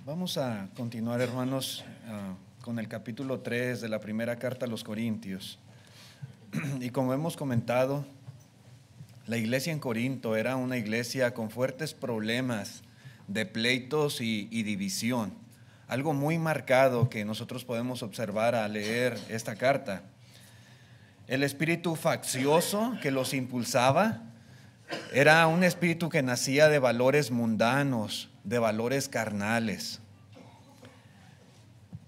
Vamos a continuar, hermanos, con el capítulo 3 de la primera carta a los Corintios. Y como hemos comentado, la iglesia en Corinto era una iglesia con fuertes problemas de pleitos y división. Algo muy marcado que nosotros podemos observar al leer esta carta. El espíritu faccioso que los impulsaba era un espíritu que nacía de valores mundanos, de valores carnales.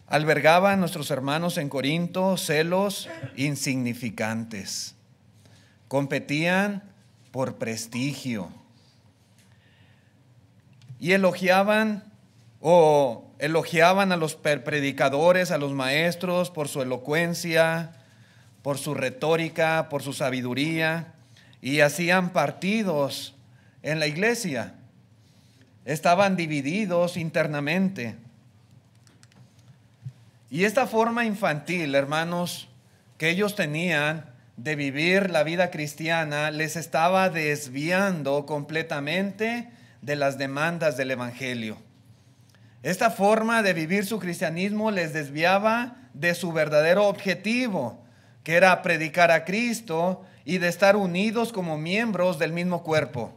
Albergaba a nuestros hermanos en Corinto celos insignificantes. Competían por prestigio. Y elogiaban a los predicadores, a los maestros por su elocuencia, por su retórica, por su sabiduría, y hacían partidos en la iglesia. Estaban divididos internamente. Y esta forma infantil, hermanos, que ellos tenían de vivir la vida cristiana, les estaba desviando completamente de las demandas del evangelio. Esta forma de vivir su cristianismo les desviaba de su verdadero objetivo, que era predicar a Cristo y de estar unidos como miembros del mismo cuerpo.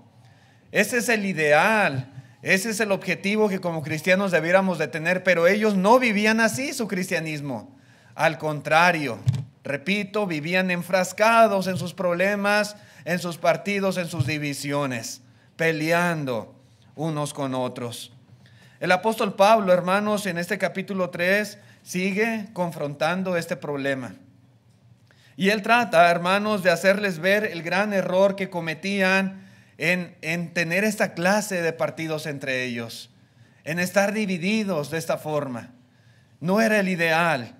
Ese es el ideal, ese es el objetivo que como cristianos debiéramos de tener, pero ellos no vivían así su cristianismo. Al contrario, repito, vivían enfrascados en sus problemas, en sus partidos, en sus divisiones, peleando unos con otros. El apóstol Pablo, hermanos, en este capítulo 3 sigue confrontando este problema. Y él trata, hermanos, de hacerles ver el gran error que cometían en tener esta clase de partidos entre ellos, en estar divididos de esta forma. No era el ideal.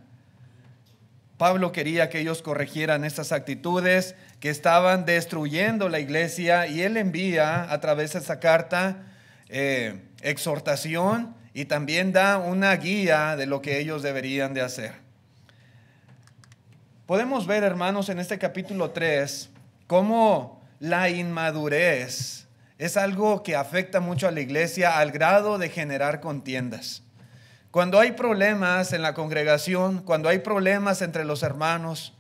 Pablo quería que ellos corrigieran estas actitudes que estaban destruyendo la iglesia, y él envía a través de esta carta exhortación y también da una guía de lo que ellos deberían de hacer. Podemos ver, hermanos, en este capítulo 3, cómo la inmadurez es algo que afecta mucho a la iglesia al grado de generar contiendas. Cuando hay problemas en la congregación, cuando hay problemas entre los hermanos,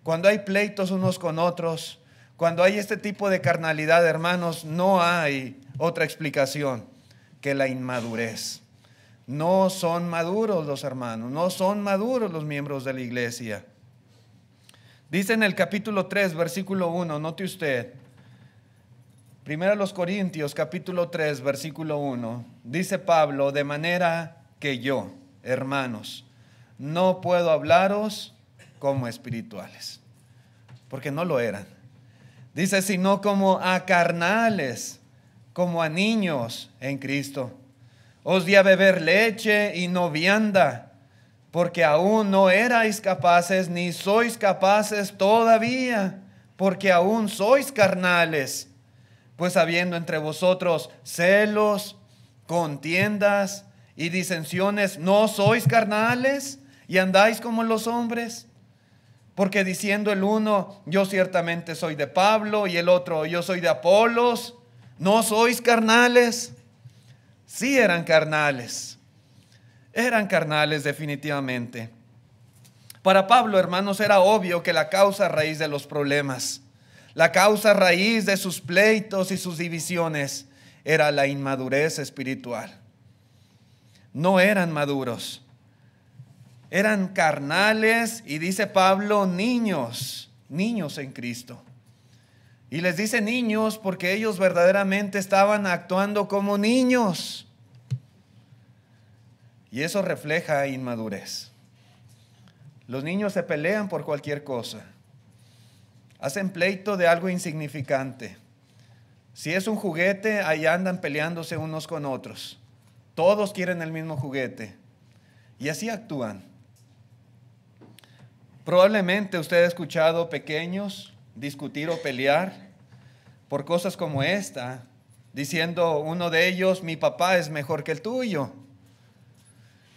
cuando hay pleitos unos con otros, cuando hay este tipo de carnalidad, hermanos, no hay otra explicación que la inmadurez. No son maduros los hermanos, no son maduros los miembros de la iglesia. Dice en el capítulo 3, versículo 1, note usted, Primera los Corintios, capítulo 3, versículo 1, dice Pablo: de manera que yo, hermanos, no puedo hablaros como espirituales, porque no lo eran. Dice, sino como a carnales, como a niños en Cristo. Os di a beber leche y no vianda, porque aún no erais capaces, ni sois capaces todavía, porque aún sois carnales. Pues habiendo entre vosotros celos, contiendas y disensiones, ¿no sois carnales y andáis como los hombres? Porque diciendo el uno, yo ciertamente soy de Pablo, y el otro, yo soy de Apolos, ¿no sois carnales? Sí eran carnales definitivamente. Para Pablo, hermanos, era obvio que la causa raíz de los problemas, la causa raíz de sus pleitos y sus divisiones era la inmadurez espiritual. No eran maduros, eran carnales, y dice Pablo, niños en Cristo. Y les dice niños porque ellos verdaderamente estaban actuando como niños. Y eso refleja inmadurez. Los niños se pelean por cualquier cosa. Hacen pleito de algo insignificante. Si es un juguete, ahí andan peleándose unos con otros. Todos quieren el mismo juguete. Y así actúan. Probablemente usted ha escuchado pequeños discutir o pelear por cosas como esta, diciendo uno de ellos, mi papá es mejor que el tuyo.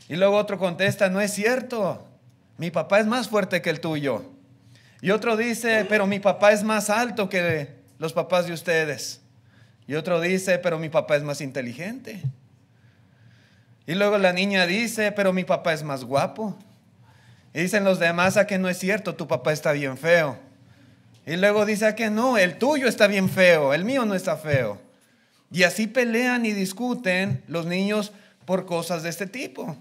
Y luego otro contesta, no es cierto, mi papá es más fuerte que el tuyo. Y otro dice, pero mi papá es más alto que los papás de ustedes. Y otro dice, pero mi papá es más inteligente. Y luego la niña dice, pero mi papá es más guapo. Y dicen los demás, a que no es cierto, tu papá está bien feo. Y luego dice, a que no, el tuyo está bien feo, el mío no está feo. Y así pelean y discuten los niños por cosas de este tipo.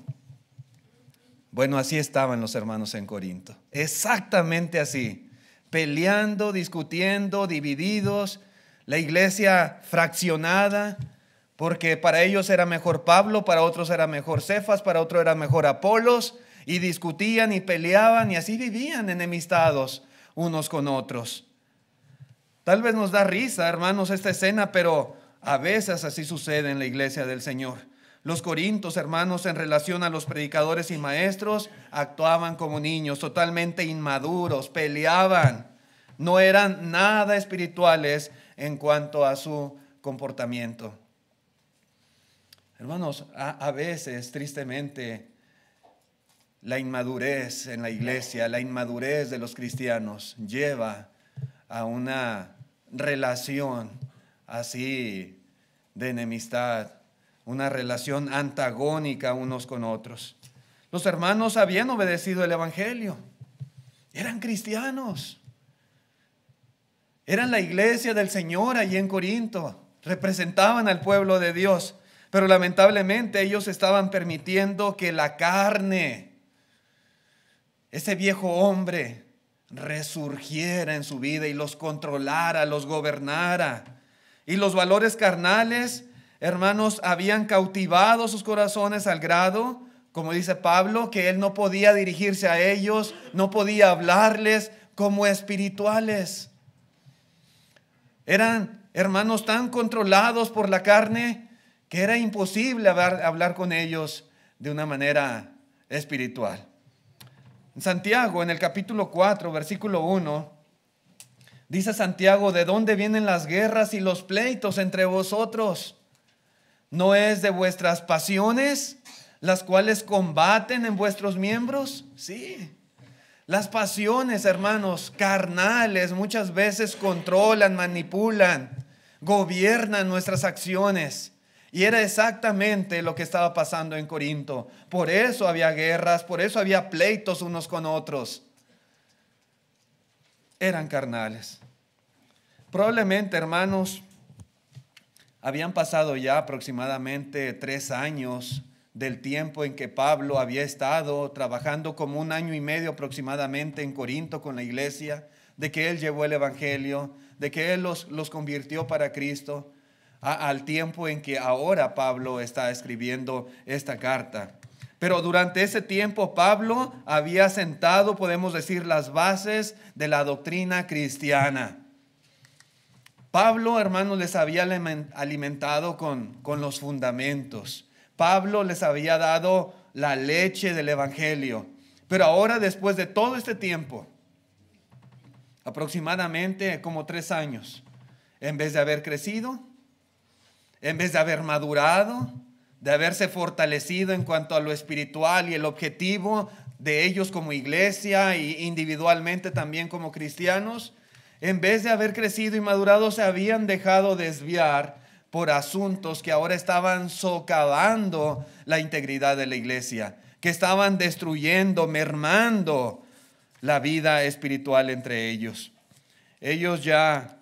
Bueno, así estaban los hermanos en Corinto, exactamente así, peleando, discutiendo, divididos, la iglesia fraccionada, porque para ellos era mejor Pablo, para otros era mejor Cefas, para otros era mejor Apolos, y discutían y peleaban y así vivían enemistados unos con otros. Tal vez nos da risa, hermanos, esta escena, pero a veces así sucede en la iglesia del Señor. Los corintios, hermanos, en relación a los predicadores y maestros, actuaban como niños, totalmente inmaduros, peleaban. No eran nada espirituales en cuanto a su comportamiento. Hermanos, a veces, tristemente, la inmadurez en la iglesia, la inmadurez de los cristianos lleva a una relación así de enemistad, una relación antagónica unos con otros. Los hermanos habían obedecido el evangelio, eran cristianos, eran la iglesia del Señor allí en Corinto, representaban al pueblo de Dios, pero lamentablemente ellos estaban permitiendo que la carne, ese viejo hombre, resurgiera en su vida y los controlara, los gobernara. Y los valores carnales, hermanos, habían cautivado sus corazones al grado, como dice Pablo, que él no podía dirigirse a ellos, no podía hablarles como espirituales. Eran hermanos tan controlados por la carne que era imposible hablar con ellos de una manera espiritual. En Santiago, en el capítulo 4, versículo 1, dice Santiago, ¿de dónde vienen las guerras y los pleitos entre vosotros? ¿No es de vuestras pasiones las cuales combaten en vuestros miembros? Sí. Las pasiones, hermanos, carnales, muchas veces controlan, manipulan, gobiernan nuestras acciones. Y era exactamente lo que estaba pasando en Corinto. Por eso había guerras, por eso había pleitos unos con otros. Eran carnales. Probablemente, hermanos, habían pasado ya aproximadamente 3 años del tiempo en que Pablo había estado trabajando, como 1 año y medio aproximadamente en Corinto con la iglesia, de que él llevó el evangelio, de que él los convirtió para Cristo, al tiempo en que ahora Pablo está escribiendo esta carta. Pero durante ese tiempo Pablo había sentado, podemos decir, las bases de la doctrina cristiana. Pablo, hermanos, les había alimentado con los fundamentos. Pablo les había dado la leche del evangelio. Pero ahora, después de todo este tiempo, aproximadamente como 3 años, en vez de haber crecido, en vez de haber madurado, de haberse fortalecido en cuanto a lo espiritual y el objetivo de ellos como iglesia e individualmente también como cristianos, en vez de haber crecido y madurado, se habían dejado desviar por asuntos que ahora estaban socavando la integridad de la iglesia, que estaban destruyendo, mermando la vida espiritual entre ellos. Ellos ya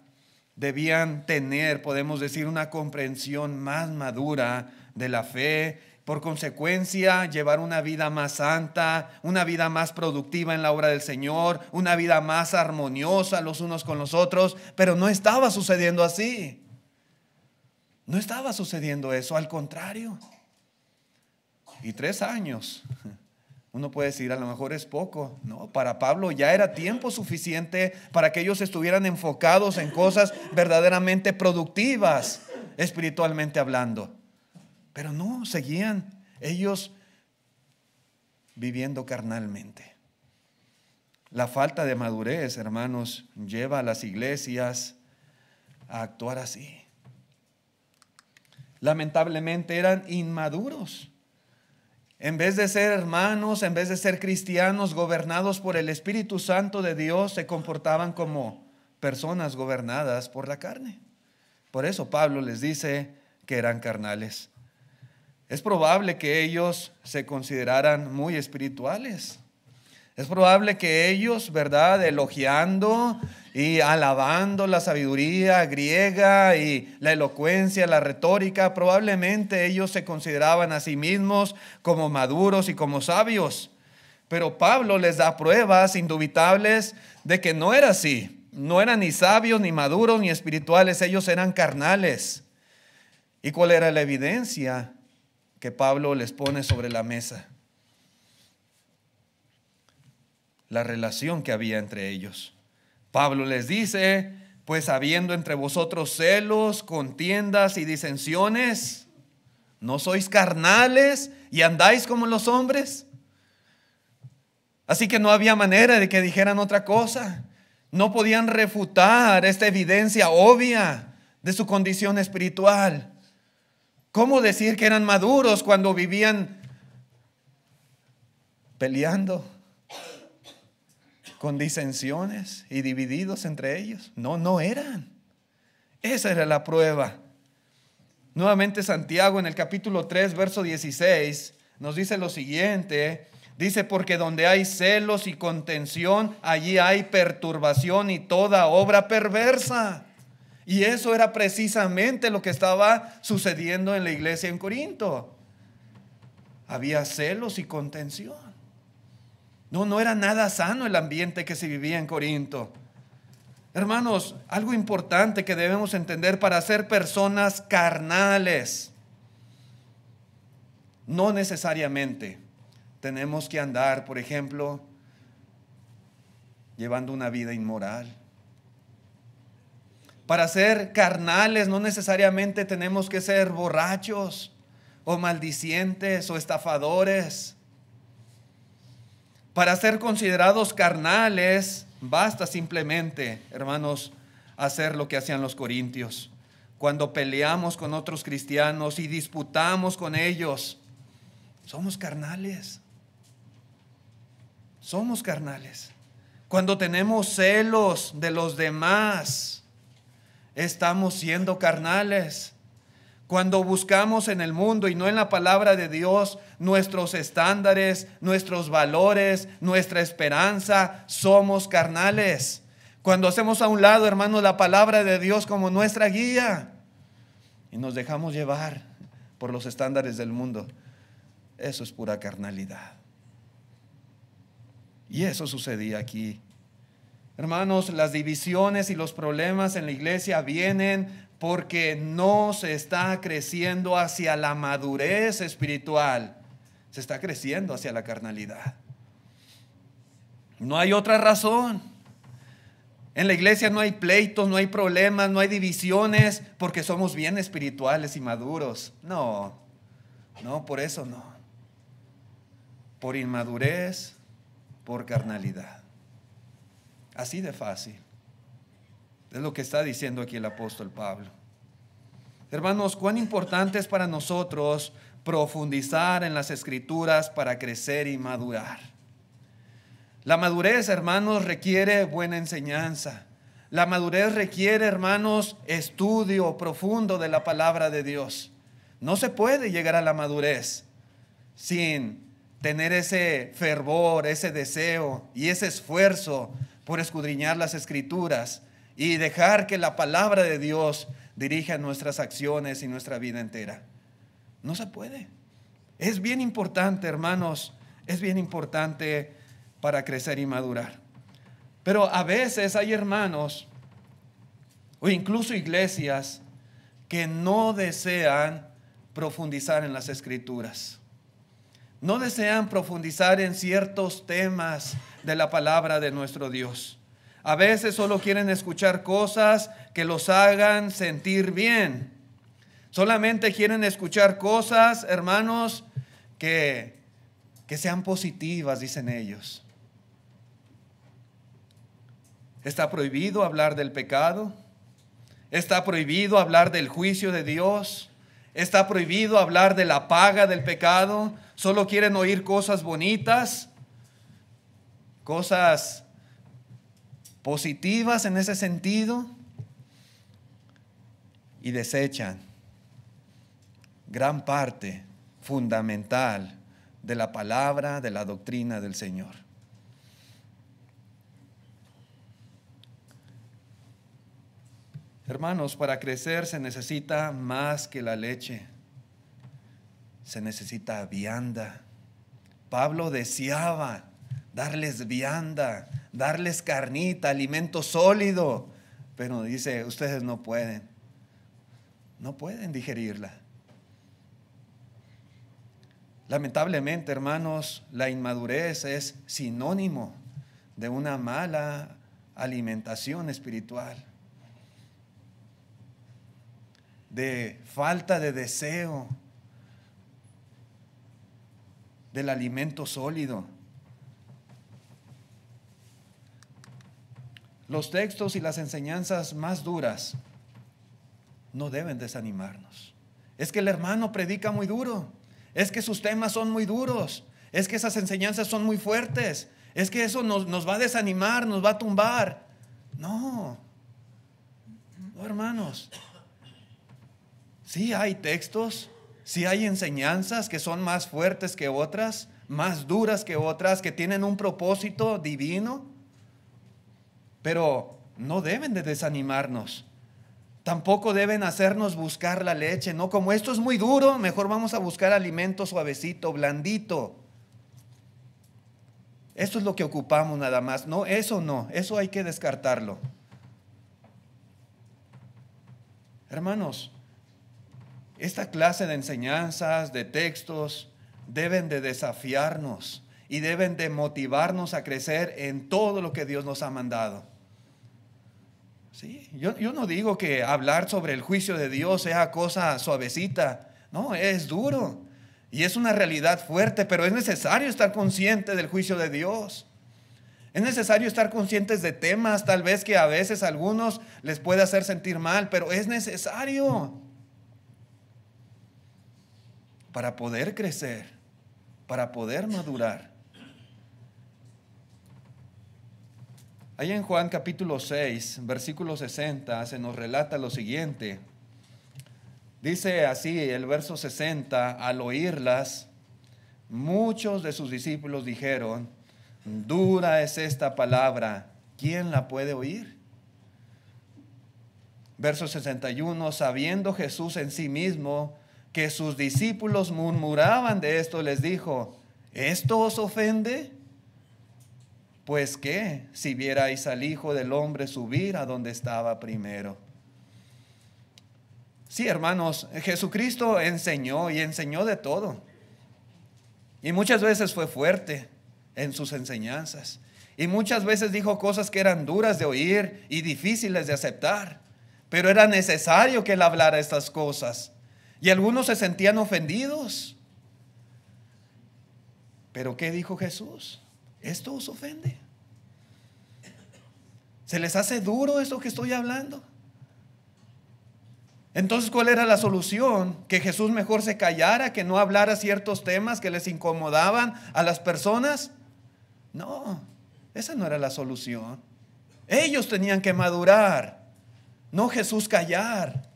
debían tener, podemos decir, una comprensión más madura de la fe, por consecuencia llevar una vida más santa, una vida más productiva en la obra del Señor, una vida más armoniosa los unos con los otros, pero no estaba sucediendo así. No estaba sucediendo eso, al contrario. Y 3 años, uno puede decir, a lo mejor es poco. No, para Pablo ya era tiempo suficiente para que ellos estuvieran enfocados en cosas verdaderamente productivas, espiritualmente hablando. Pero no, seguían ellos viviendo carnalmente. La falta de madurez, hermanos, lleva a las iglesias a actuar así. Lamentablemente eran inmaduros. En vez de ser hermanos, en vez de ser cristianos gobernados por el Espíritu Santo de Dios, se comportaban como personas gobernadas por la carne. Por eso Pablo les dice que eran carnales. Es probable que ellos se consideraran muy espirituales. Es probable que ellos, ¿verdad?, elogiando y alabando la sabiduría griega y la elocuencia, la retórica, probablemente ellos se consideraban a sí mismos como maduros y como sabios. Pero Pablo les da pruebas indubitables de que no era así. No eran ni sabios, ni maduros, ni espirituales. Ellos eran carnales. ¿Y cuál era la evidencia que Pablo les pone sobre la mesa? La relación que había entre ellos. Pablo les dice, pues habiendo entre vosotros celos, contiendas y disensiones, ¿no sois carnales y andáis como los hombres? Así que no había manera de que dijeran otra cosa. No podían refutar esta evidencia obvia de su condición espiritual. ¿Cómo decir que eran maduros cuando vivían peleando con disensiones y divididos entre ellos? No eran. Esa era la prueba. Nuevamente Santiago en el capítulo 3, verso 16, nos dice lo siguiente. Dice, porque donde hay celos y contención, allí hay perturbación y toda obra perversa. Y eso era precisamente lo que estaba sucediendo en la iglesia en Corinto. Había celos y contención. No era nada sano el ambiente que se vivía en Corinto. Hermanos, algo importante que debemos entender: para ser personas carnales, no necesariamente tenemos que andar, por ejemplo, llevando una vida inmoral. Para ser carnales no necesariamente tenemos que ser borrachos o maldicientes o estafadores. Para ser considerados carnales, basta simplemente, hermanos, hacer lo que hacían los corintios. Cuando peleamos con otros cristianos y disputamos con ellos, somos carnales. Somos carnales. Cuando tenemos celos de los demás, estamos siendo carnales. Cuando buscamos en el mundo y no en la palabra de Dios nuestros estándares, nuestros valores, nuestra esperanza, somos carnales. Cuando hacemos a un lado, hermanos, la palabra de Dios como nuestra guía y nos dejamos llevar por los estándares del mundo, eso es pura carnalidad. Y eso sucedía aquí. Hermanos, las divisiones y los problemas en la iglesia vienen porque no se está creciendo hacia la madurez espiritual. Se está creciendo hacia la carnalidad. No hay otra razón. En la iglesia no hay pleitos, no hay problemas, no hay divisiones porque somos bien espirituales y maduros. No, por eso no. Por inmadurez, por carnalidad. Así de fácil. Es lo que está diciendo aquí el apóstol Pablo. Hermanos, cuán importante es para nosotros profundizar en las Escrituras para crecer y madurar. La madurez, hermanos, requiere buena enseñanza. La madurez requiere, hermanos, estudio profundo de la palabra de Dios. No se puede llegar a la madurez sin tener ese fervor, ese deseo y ese esfuerzo por escudriñar las Escrituras y dejar que la palabra de Dios dirija nuestras acciones y nuestra vida entera. No se puede. Es bien importante, hermanos, es bien importante para crecer y madurar. Pero a veces hay hermanos o incluso iglesias que no desean profundizar en las Escrituras. No desean profundizar en ciertos temas de la palabra de nuestro Dios. A veces solo quieren escuchar cosas que los hagan sentir bien. Solamente quieren escuchar cosas, hermanos, que sean positivas, dicen ellos. Está prohibido hablar del pecado. Está prohibido hablar del juicio de Dios. Está prohibido hablar de la paga del pecado. Solo quieren oír cosas bonitas, cosas positivas en ese sentido, y desechan gran parte fundamental de la palabra, de la doctrina del Señor. Hermanos, para crecer se necesita más que la leche. Se necesita vianda. Pablo deseaba darles vianda, darles carnita, alimento sólido, pero dice, ustedes no pueden digerirla. Lamentablemente, hermanos, la inmadurez es sinónimo de una mala alimentación espiritual, de falta de deseo del alimento sólido. Los textos y las enseñanzas más duras no deben desanimarnos. Es que el hermano predica muy duro, es que sus temas son muy duros, es que esas enseñanzas son muy fuertes, es que eso nos va a desanimar, nos va a tumbar. No, hermanos. Sí hay textos, sí hay enseñanzas que son más fuertes que otras, más duras que otras, que tienen un propósito divino, pero no deben de desanimarnos. Tampoco deben hacernos buscar la leche, ¿no? Como esto es muy duro, mejor vamos a buscar alimento suavecito, blandito. Esto es lo que ocupamos nada más. No, eso hay que descartarlo. Hermanos, esta clase de enseñanzas, de textos, deben de desafiarnos y deben de motivarnos a crecer en todo lo que Dios nos ha mandado. Sí, yo no digo que hablar sobre el juicio de Dios sea cosa suavecita. No, es duro y es una realidad fuerte, pero es necesario estar consciente del juicio de Dios. Es necesario estar conscientes de temas tal vez que a veces a algunos les puede hacer sentir mal, pero es necesario para poder crecer, para poder madurar. Ahí en Juan capítulo 6, versículo 60, se nos relata lo siguiente. Dice así el verso 60, al oírlas, muchos de sus discípulos dijeron, dura es esta palabra, ¿quién la puede oír? Verso 61, sabiendo Jesús en sí mismo que sus discípulos murmuraban de esto, les dijo, ¿esto os ofende? Pues qué, si vierais al Hijo del Hombre subir a donde estaba primero. Sí, hermanos, Jesucristo enseñó y enseñó de todo. Y muchas veces fue fuerte en sus enseñanzas. Y muchas veces dijo cosas que eran duras de oír y difíciles de aceptar. Pero era necesario que él hablara estas cosas. Y algunos se sentían ofendidos. Pero ¿qué dijo Jesús? ¿Esto os ofende? ¿Se les hace duro esto que estoy hablando? Entonces, ¿cuál era la solución? ¿Que Jesús mejor se callara, que no hablara ciertos temas que les incomodaban a las personas? No, esa no era la solución. Ellos tenían que madurar, no Jesús callar.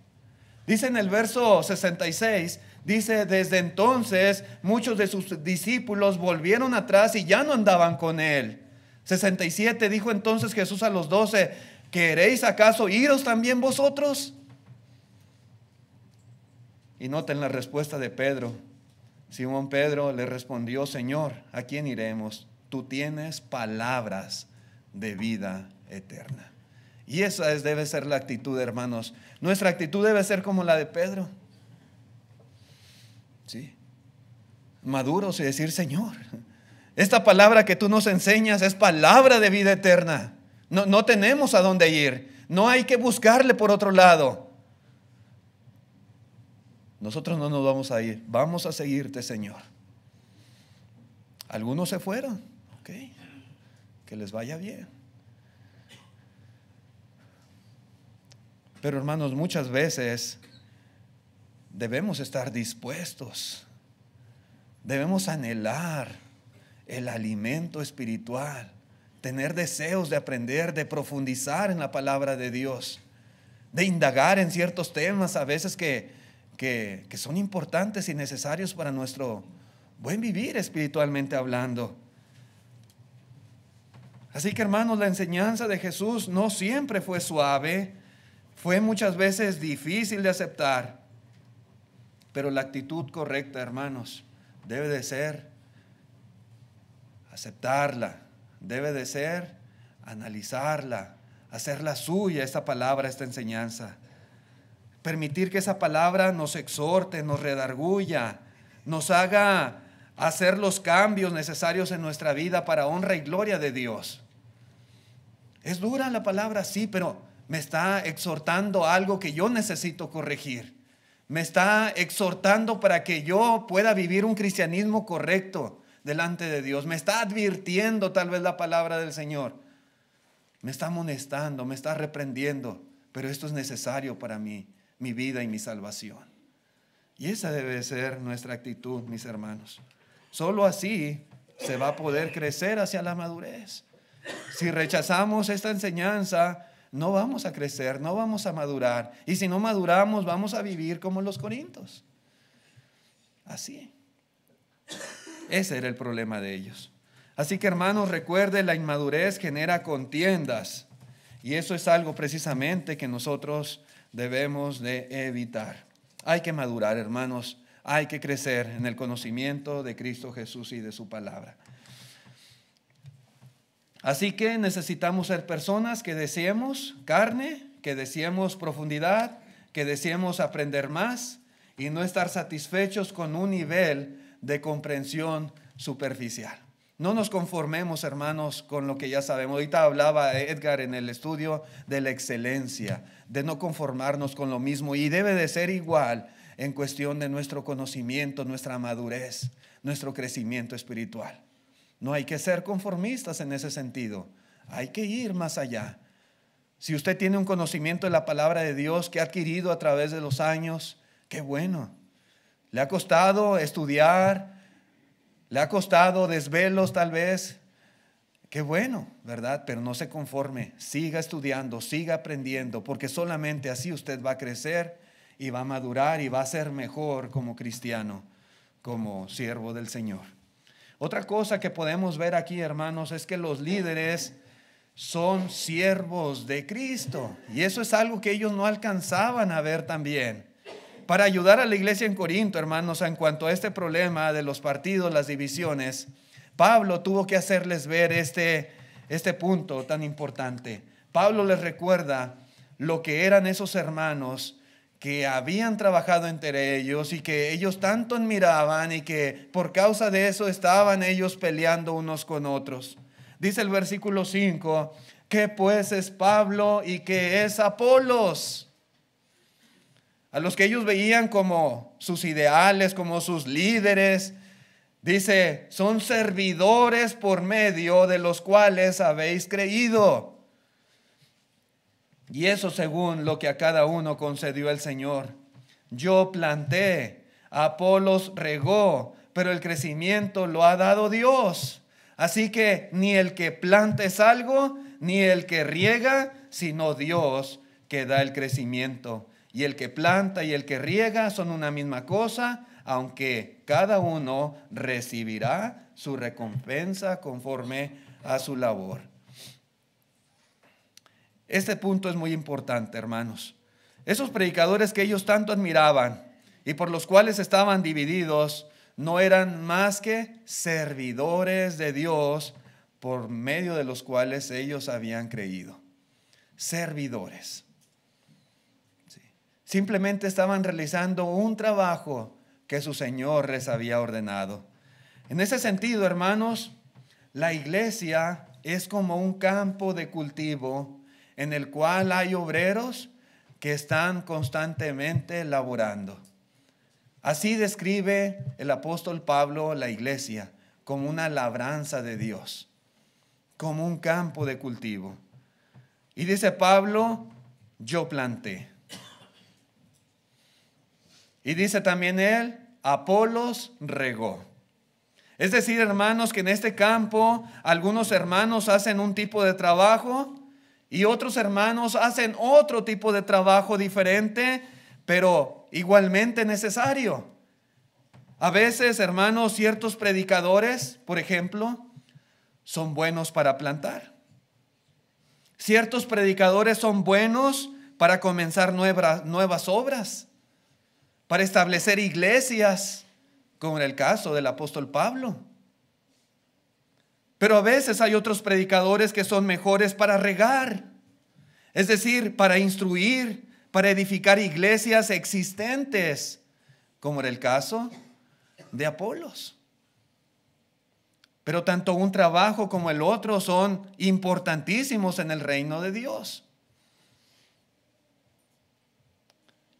Dice en el verso 66, dice, desde entonces muchos de sus discípulos volvieron atrás y ya no andaban con él. 67, dijo entonces Jesús a los 12, ¿queréis acaso iros también vosotros? Y noten la respuesta de Pedro. Simón Pedro le respondió, Señor, ¿a quién iremos? Tú tienes palabras de vida eterna. Y esa debe ser la actitud, hermanos. Nuestra actitud debe ser como la de Pedro. ¿Sí? Maduros y decir, Señor, esta palabra que tú nos enseñas es palabra de vida eterna. No tenemos a dónde ir. No hay que buscarle por otro lado. Nosotros no nos vamos a ir. Vamos a seguirte, Señor. Algunos se fueron. Ok. Que les vaya bien. Pero hermanos, muchas veces debemos estar dispuestos. Debemos anhelar el alimento espiritual, tener deseos de aprender, de profundizar en la palabra de Dios, de indagar en ciertos temas a veces que que son importantes y necesarios para nuestro buen vivir espiritualmente hablando. Así que, hermanos, la enseñanza de Jesús no siempre fue suave, fue muchas veces difícil de aceptar, pero la actitud correcta, hermanos, debe de ser aceptarla, debe de ser analizarla, hacerla suya esta palabra, esta enseñanza. Permitir que esa palabra nos exhorte, nos redarguya, nos haga hacer los cambios necesarios en nuestra vida para honra y gloria de Dios. Es dura la palabra, sí, pero me está exhortando a algo que yo necesito corregir. Me está exhortando para que yo pueda vivir un cristianismo correcto delante de Dios. Me está advirtiendo tal vez la palabra del Señor. Me está amonestando, me está reprendiendo, pero esto es necesario para mí, mi vida y mi salvación. Y esa debe ser nuestra actitud, mis hermanos. Solo así se va a poder crecer hacia la madurez. Si rechazamos esta enseñanza, no vamos a crecer, no vamos a madurar. Y si no maduramos, vamos a vivir como los corintios. Así. Ese era el problema de ellos. Así que, hermanos, recuerde, la inmadurez genera contiendas. Y eso es algo precisamente que nosotros debemos de evitar. Hay que madurar, hermanos. Hay que crecer en el conocimiento de Cristo Jesús y de su palabra. Así que necesitamos ser personas que deseemos carne, que deseemos profundidad, que deseemos aprender más y no estar satisfechos con un nivel de comprensión superficial. No nos conformemos, hermanos, con lo que ya sabemos. Ahorita hablaba Edgar en el estudio de la excelencia, de no conformarnos con lo mismo, y debe de ser igual en cuestión de nuestro conocimiento, nuestra madurez, nuestro crecimiento espiritual. No hay que ser conformistas en ese sentido. Hay que ir más allá. Si usted tiene un conocimiento de la palabra de Dios que ha adquirido a través de los años, qué bueno. Le ha costado estudiar, le ha costado desvelos tal vez. Qué bueno, ¿verdad? Pero no se conforme. Siga estudiando, siga aprendiendo, porque solamente así usted va a crecer y va a madurar y va a ser mejor como cristiano, como siervo del Señor. Otra cosa que podemos ver aquí, hermanos, es que los líderes son siervos de Cristo. Y eso es algo que ellos no alcanzaban a ver también. Para ayudar a la iglesia en Corinto, hermanos, en cuanto a este problema de los partidos, las divisiones, Pablo tuvo que hacerles ver este punto tan importante. Pablo les recuerda lo que eran esos hermanos que habían trabajado entre ellos y que ellos tanto admiraban y que por causa de eso estaban ellos peleando unos con otros. Dice el versículo 5, ¿qué pues es Pablo y qué es Apolos? A los que ellos veían como sus ideales, como sus líderes, dice, son servidores por medio de los cuales habéis creído. Y eso según lo que a cada uno concedió el Señor. Yo planté, Apolos regó, pero el crecimiento lo ha dado Dios. Así que ni el que planta es algo, ni el que riega, sino Dios que da el crecimiento. Y el que planta y el que riega son una misma cosa, aunque cada uno recibirá su recompensa conforme a su labor. Este punto es muy importante, hermanos. Esos predicadores que ellos tanto admiraban y por los cuales estaban divididos, no eran más que servidores de Dios por medio de los cuales ellos habían creído. Servidores. Sí. Simplemente estaban realizando un trabajo que su Señor les había ordenado. En ese sentido, hermanos, la iglesia es como un campo de cultivo en el cual hay obreros que están constantemente laborando. Así describe el apóstol Pablo la iglesia, como una labranza de Dios, como un campo de cultivo. Y dice Pablo, yo planté. Y dice también él, Apolos regó. Es decir, hermanos, que en este campo algunos hermanos hacen un tipo de trabajo y otros hermanos hacen otro tipo de trabajo diferente, pero igualmente necesario. A veces, hermanos, ciertos predicadores, por ejemplo, son buenos para plantar. Ciertos predicadores son buenos para comenzar nuevas obras, para establecer iglesias, como en el caso del apóstol Pablo. Pero a veces hay otros predicadores que son mejores para regar, es decir, para instruir, para edificar iglesias existentes, como en el caso de Apolos. Pero tanto un trabajo como el otro son importantísimos en el reino de Dios.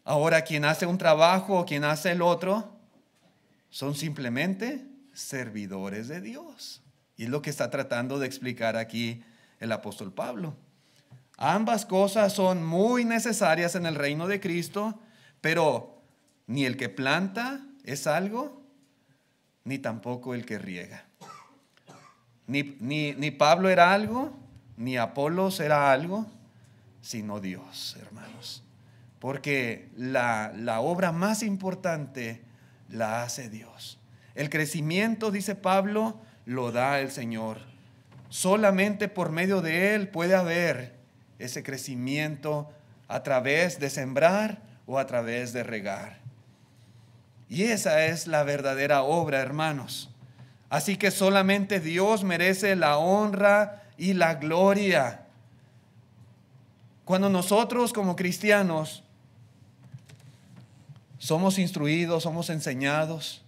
Ahora, quien hace un trabajo o quien hace el otro son simplemente servidores de Dios. Y es lo que está tratando de explicar aquí el apóstol Pablo. Ambas cosas son muy necesarias en el reino de Cristo, pero ni el que planta es algo, ni tampoco el que riega. Ni Pablo era algo, ni Apolos era algo, sino Dios, hermanos. Porque la obra más importante la hace Dios. El crecimiento, dice Pablo, lo da el Señor. Solamente por medio de Él puede haber ese crecimiento a través de sembrar o a través de regar. Y esa es la verdadera obra, hermanos. Así que solamente Dios merece la honra y la gloria. Cuando nosotros como cristianos somos instruidos, somos enseñados,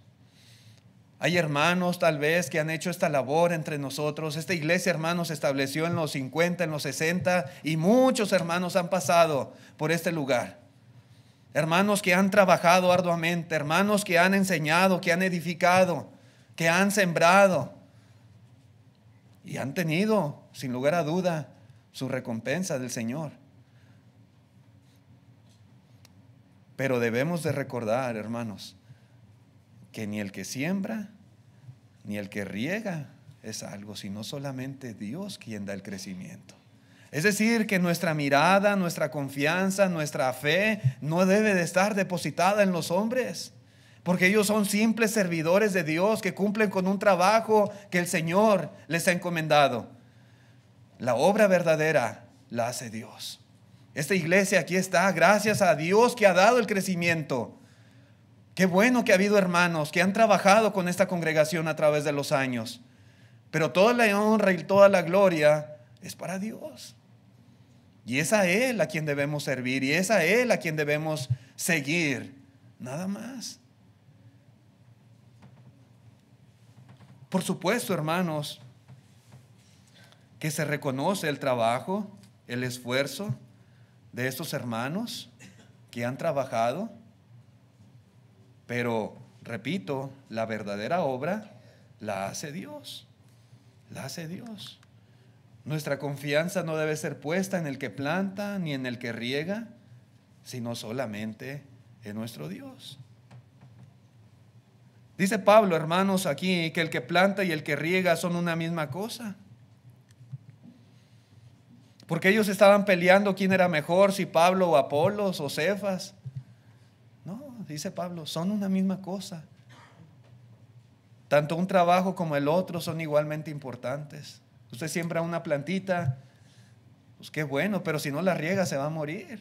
hay hermanos tal vez que han hecho esta labor entre nosotros. Esta iglesia, hermanos, se estableció en los 50, en los 60 y muchos hermanos han pasado por este lugar. Hermanos que han trabajado arduamente, hermanos que han enseñado, que han edificado, que han sembrado y han tenido, sin lugar a duda, su recompensa del Señor. Pero debemos de recordar, hermanos, que ni el que siembra, ni el que riega es algo, sino solamente Dios quien da el crecimiento. Es decir, que nuestra mirada, nuestra confianza, nuestra fe no debe de estar depositada en los hombres, porque ellos son simples servidores de Dios que cumplen con un trabajo que el Señor les ha encomendado. La obra verdadera la hace Dios. Esta iglesia aquí está gracias a Dios que ha dado el crecimiento. Qué bueno que ha habido hermanos que han trabajado con esta congregación a través de los años. Pero toda la honra y toda la gloria es para Dios. Y es a Él a quien debemos servir y es a Él a quien debemos seguir. Nada más. Por supuesto, hermanos, que se reconoce el trabajo, el esfuerzo de estos hermanos que han trabajado. Pero, repito, la verdadera obra la hace Dios. La hace Dios. Nuestra confianza no debe ser puesta en el que planta ni en el que riega, sino solamente en nuestro Dios. Dice Pablo, hermanos, aquí que el que planta y el que riega son una misma cosa. Porque ellos estaban peleando quién era mejor, si Pablo o Apolos o Cefas. No, dice Pablo, son una misma cosa. Tanto un trabajo como el otro son igualmente importantes. Usted siembra una plantita, pues qué bueno, pero si no la riega se va a morir.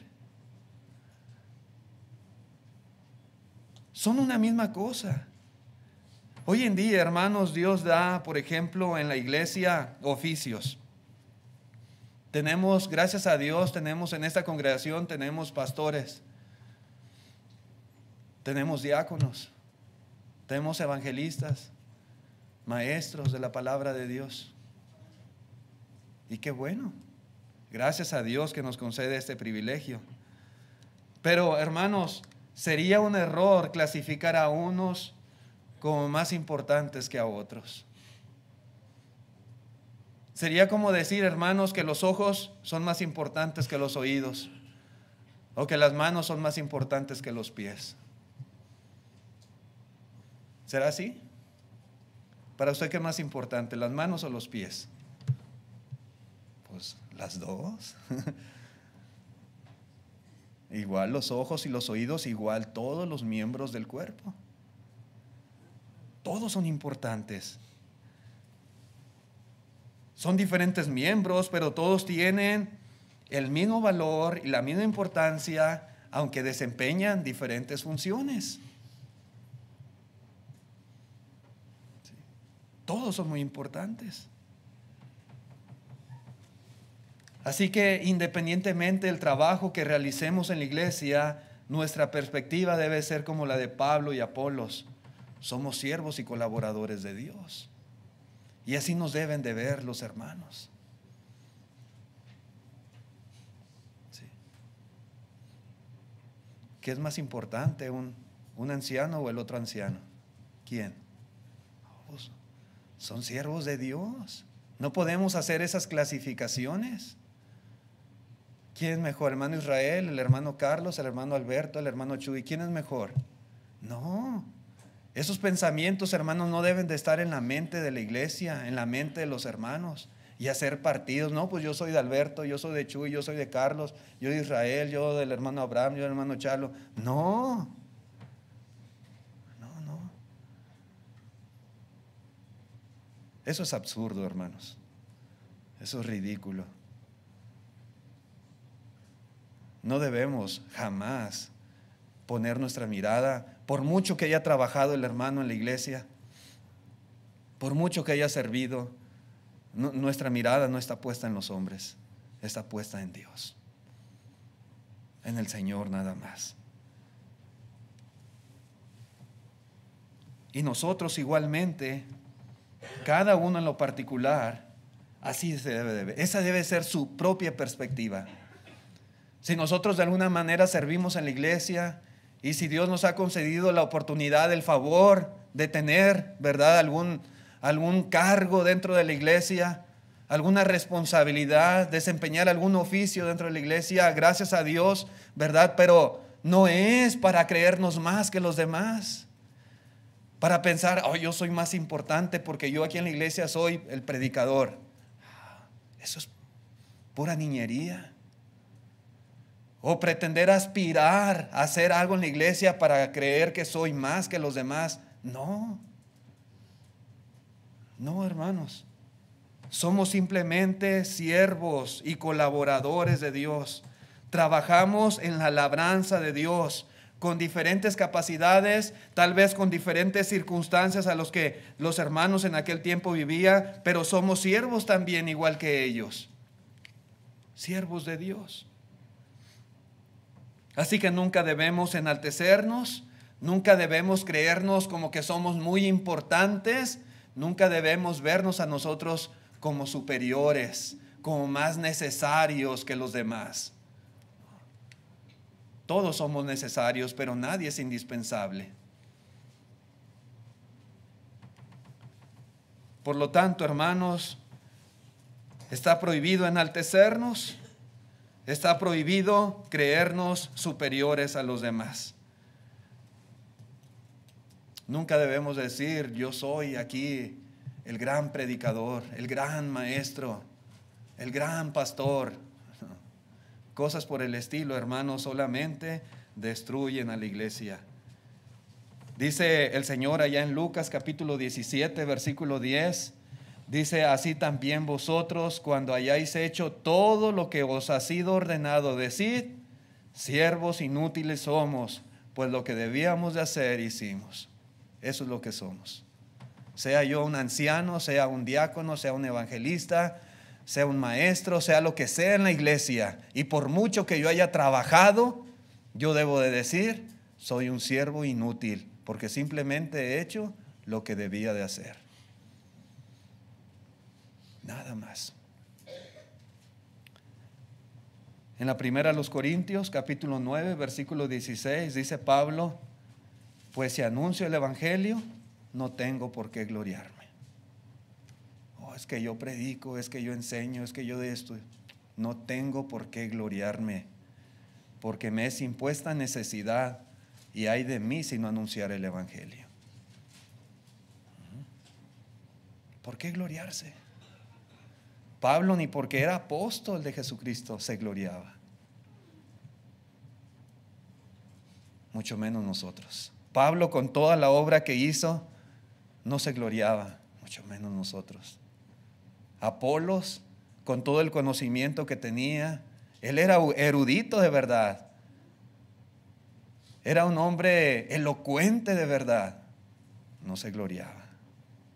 Son una misma cosa. Hoy en día, hermanos, Dios da, por ejemplo, en la iglesia oficios. Tenemos, gracias a Dios, tenemos en esta congregación, tenemos pastores, tenemos diáconos, tenemos evangelistas, maestros de la palabra de Dios. Y qué bueno, gracias a Dios que nos concede este privilegio. Pero, hermanos, sería un error clasificar a unos como más importantes que a otros. Sería como decir, hermanos, que los ojos son más importantes que los oídos, o que las manos son más importantes que los pies. ¿Será así? ¿Para usted qué es más importante, las manos o los pies? Pues las dos. Igual los ojos y los oídos, igual todos los miembros del cuerpo. Todos son importantes. Son diferentes miembros, pero todos tienen el mismo valor y la misma importancia, aunque desempeñan diferentes funciones. Sí. Todos son muy importantes. Así que independientemente del trabajo que realicemos en la iglesia, nuestra perspectiva debe ser como la de Pablo y Apolos. Somos siervos y colaboradores de Dios. Y así nos deben de ver los hermanos. Sí. ¿Qué es más importante, un anciano o el otro anciano? ¿Quién? Pues, son siervos de Dios. No podemos hacer esas clasificaciones. ¿Quién es mejor? ¿El hermano Israel, el hermano Carlos, el hermano Alberto, el hermano Chuy? ¿Quién es mejor? No. Esos pensamientos, hermanos, no deben de estar en la mente de la iglesia, en la mente de los hermanos, y hacer partidos. No, pues yo soy de Alberto, yo soy de Chuy, yo soy de Carlos, yo de Israel, yo del hermano Abraham, yo del hermano Charlo. No. Eso es absurdo, hermanos. Eso es ridículo. No debemos jamás poner nuestra mirada, por mucho que haya trabajado el hermano en la iglesia, por mucho que haya servido, nuestra mirada no está puesta en los hombres, está puesta en Dios, en el Señor nada más. Y nosotros igualmente, cada uno en lo particular, así se debe de ver. Esa debe ser su propia perspectiva. Si nosotros de alguna manera servimos en la iglesia y si Dios nos ha concedido la oportunidad, el favor de tener, ¿verdad?, algún cargo dentro de la iglesia, alguna responsabilidad, desempeñar algún oficio dentro de la iglesia, gracias a Dios, ¿verdad? Pero no es para creernos más que los demás, para pensar, oh, yo soy más importante porque yo aquí en la iglesia soy el predicador. Eso es pura niñería. O pretender aspirar a hacer algo en la iglesia para creer que soy más que los demás. No, hermanos. Somos simplemente siervos y colaboradores de Dios. Trabajamos en la labranza de Dios con diferentes capacidades, tal vez con diferentes circunstancias a los que los hermanos en aquel tiempo vivían, pero somos siervos también igual que ellos. Siervos de Dios. Así que nunca debemos enaltecernos, nunca debemos creernos como que somos muy importantes, nunca debemos vernos a nosotros como superiores, como más necesarios que los demás. Todos somos necesarios, pero nadie es indispensable. Por lo tanto, hermanos, está prohibido enaltecernos. Está prohibido creernos superiores a los demás. Nunca debemos decir, yo soy aquí el gran predicador, el gran maestro, el gran pastor. Cosas por el estilo, hermanos, solamente destruyen a la iglesia. Dice el Señor allá en Lucas capítulo 17, versículo 10. Dice, así también vosotros, cuando hayáis hecho todo lo que os ha sido ordenado, decid, siervos inútiles somos, pues lo que debíamos de hacer hicimos. Eso es lo que somos. Sea yo un anciano, sea un diácono, sea un evangelista, sea un maestro, sea lo que sea en la iglesia, y por mucho que yo haya trabajado, yo debo de decir, soy un siervo inútil, porque simplemente he hecho lo que debía de hacer. Nada más. En la primera a los Corintios, capítulo 9, versículo 16, dice Pablo, pues si anuncio el evangelio, no tengo por qué gloriarme. Oh, es que yo predico, es que yo enseño, es que yo de esto. No tengo por qué gloriarme, porque me es impuesta necesidad y hay de mí si no anunciar el evangelio. ¿Por qué gloriarse? Pablo ni porque era apóstol de Jesucristo se gloriaba. mucho menos nosotros. Pablo, con toda la obra que hizo, no se gloriaba, mucho menos nosotros. Apolos, con todo el conocimiento que tenía, él era erudito de verdad. Era un hombre elocuente de verdad. No se gloriaba.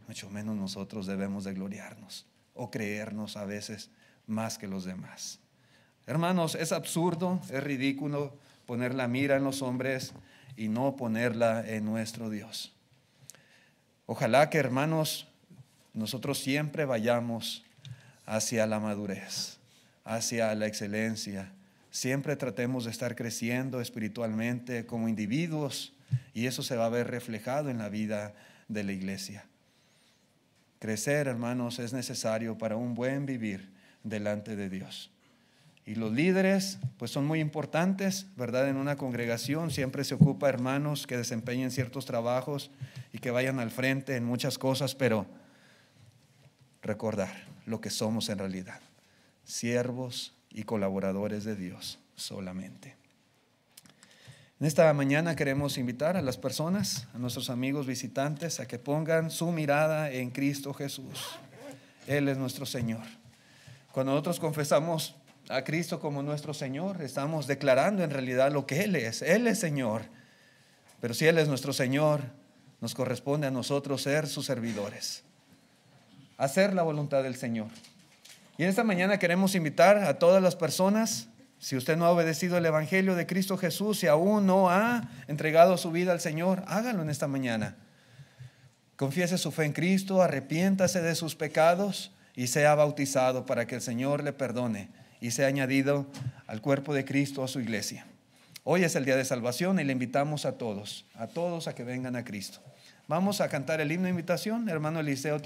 Mucho menos nosotros debemos de gloriarnos o creernos a veces más que los demás. Hermanos, es absurdo, es ridículo poner la mira en los hombres y no ponerla en nuestro Dios. Ojalá que, hermanos, nosotros siempre vayamos hacia la madurez, hacia la excelencia. Siempre tratemos de estar creciendo espiritualmente como individuos, y eso se va a ver reflejado en la vida de la iglesia. Crecer, hermanos, es necesario para un buen vivir delante de Dios. Y los líderes, pues son muy importantes, ¿verdad? En una congregación siempre se ocupa hermanos que desempeñen ciertos trabajos y que vayan al frente en muchas cosas, pero recordar lo que somos en realidad: siervos y colaboradores de Dios solamente. En esta mañana queremos invitar a las personas, a nuestros amigos visitantes, a que pongan su mirada en Cristo Jesús. Él es nuestro Señor. Cuando nosotros confesamos a Cristo como nuestro Señor, estamos declarando en realidad lo que Él es. Él es Señor. Pero si Él es nuestro Señor, nos corresponde a nosotros ser sus servidores, hacer la voluntad del Señor. Y en esta mañana queremos invitar a todas las personas. Si usted no ha obedecido el Evangelio de Cristo Jesús, si aún no ha entregado su vida al Señor, hágalo en esta mañana. Confiese su fe en Cristo, arrepiéntase de sus pecados y sea bautizado para que el Señor le perdone y sea añadido al cuerpo de Cristo, a su iglesia. Hoy es el día de salvación y le invitamos a todos a que vengan a Cristo. Vamos a cantar el himno de invitación. Hermano Eliseo tiene